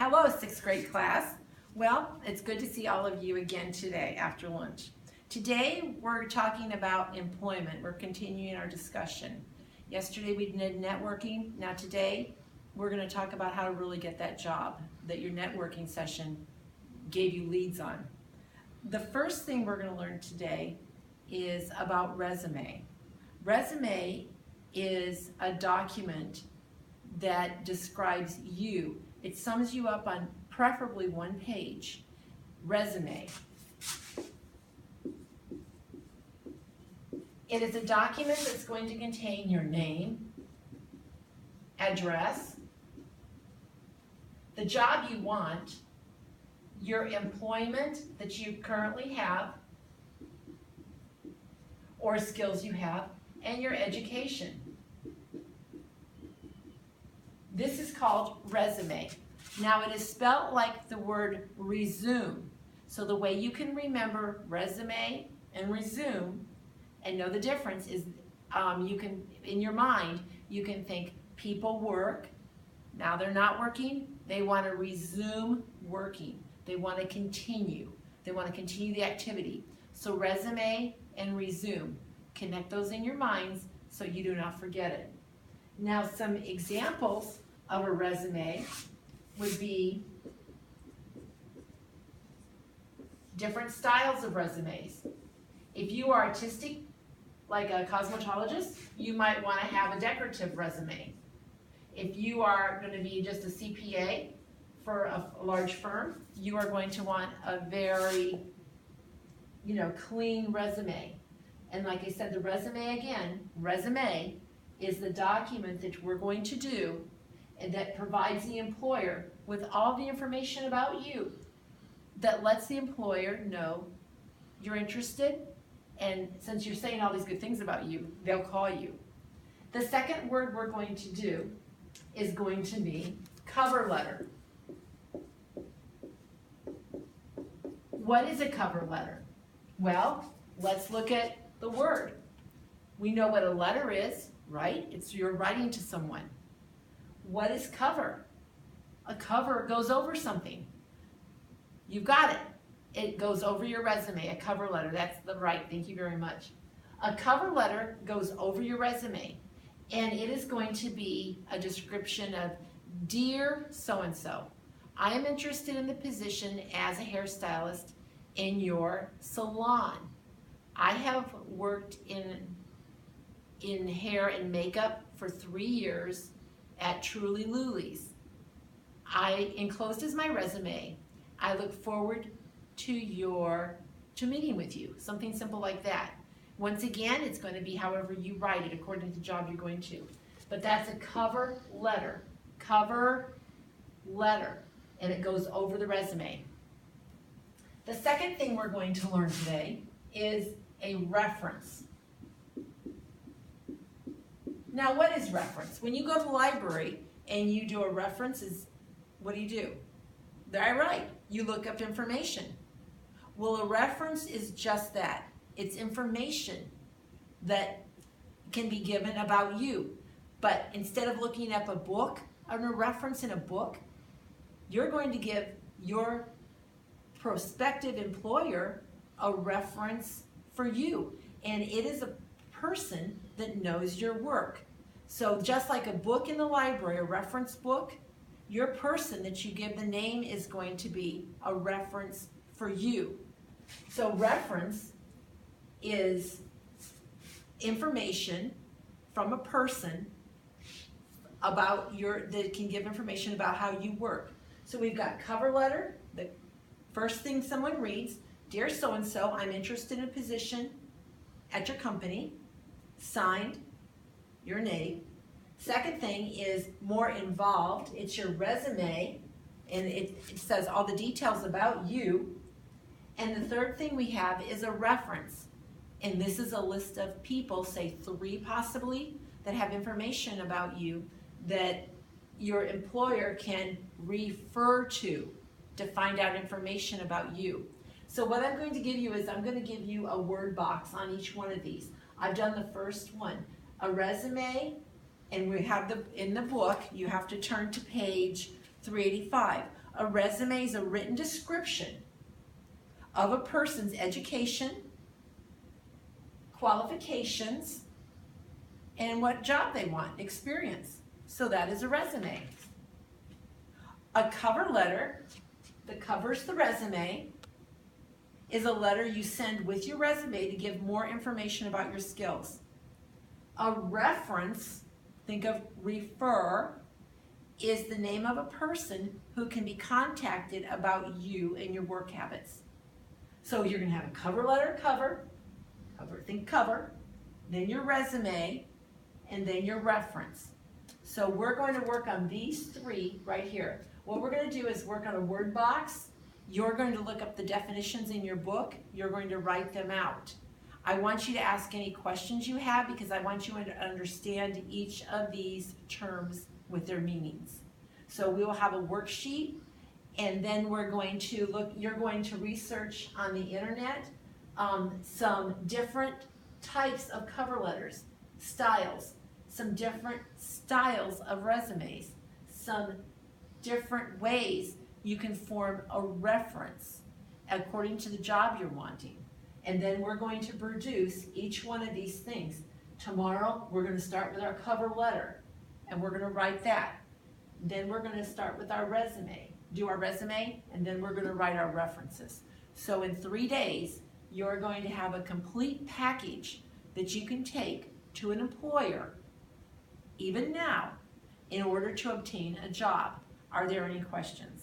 Hello, 6th grade class. Well, it's good to see all of you again today after lunch. Today, we're talking about employment. We're continuing our discussion. Yesterday, we did networking. Now today, we're going to talk about how to really get that job that your networking session gave you leads on. The first thing we're going to learn today is about resume. Resume is a document that describes you. It sums you up on preferably one page. Resume. It is a document that's going to contain your name, address, the job you want, your employment that you currently have, or skills you have, and your education. This is called resume. Now it is spelled like the word resume. So the way you can remember resume and resume and know the difference is you can, in your mind, you can think people work, now they're not working, they want to resume working. They want to continue. They want to continue the activity. So resume and resume. Connect those in your minds so you do not forget it. Now some examples of a resume would be different styles of resumes. If you are artistic, like a cosmetologist, you might want to have a decorative resume. If you are going to be just a CPA for a large firm, you are going to want a very, clean resume. And like I said, the resume again, resume is the document that we're going to do and that provides the employer with all the information about you that lets the employer know you're interested, and since you're saying all these good things about you, they'll call you. The second word we're going to do is going to be cover letter. What is a cover letter? Well, let's look at the word. We know what a letter is, right? It's you're writing to someone. What is cover? A cover goes over something. You've got it. It goes over your resume, a cover letter. That's the right, thank you very much. A cover letter goes over your resume, and it is going to be a description of, Dear so-and-so, I am interested in the position as a hairstylist in your salon. I have worked in hair and makeup for 3 years at Truly Luli's. I enclosed as my resume. I look forward to meeting with you. Something simple like that. Once again, it's going to be however you write it according to the job you're going to. But that's a cover letter. Cover letter. And it goes over the resume. The second thing we're going to learn today is a reference. Now, what is reference? When you go to the library and you do a reference, what do? There I write. You look up information. Well, a reference is just that. It's information that can be given about you. But instead of looking up a book, or a reference in a book, you're going to give your prospective employer a reference for you. And it is a person that knows your work. So just like a book in the library, a reference book, your person that you give the name is going to be a reference for you. So reference is information from a person about that can give information about how you work. So we've got cover letter, the first thing someone reads, Dear so-and-so, I'm interested in a position at your company, signed, your name. Second thing is more involved. It's your resume, and it says all the details about you. And the third thing we have is a reference. And this is a list of people, say 3 possibly, that have information about you that your employer can refer to find out information about you. So what I'm going to give you is I'm going to give you a word box on each one of these. I've done the first one, a resume, and we have in the book, you have to turn to page 385. A resume is a written description of a person's education, qualifications, and what job they want, experience. So that is a resume. A cover letter that covers the resume is a letter you send with your resume to give more information about your skills. A reference, think of refer, is the name of a person who can be contacted about you and your work habits. So you're going to have a cover letter, cover, think cover, then your resume, and then your reference. So we're going to work on these three right here. What we're going to do is work on a word box. You're going to look up the definitions in your book. You're going to write them out. I want you to ask any questions you have because I want you to understand each of these terms with their meanings. So we will have a worksheet, and then we're going to you're going to research on the internet some different types of cover letters, styles, some different styles of resumes, some different ways you can form a reference according to the job you're wanting. And then we're going to produce each one of these things. Tomorrow, we're going to start with our cover letter, and we're going to write that. Then we're going to start with our resume, do our resume, and then we're going to write our references. So in 3 days, you're going to have a complete package that you can take to an employer, even now, in order to obtain a job. Are there any questions?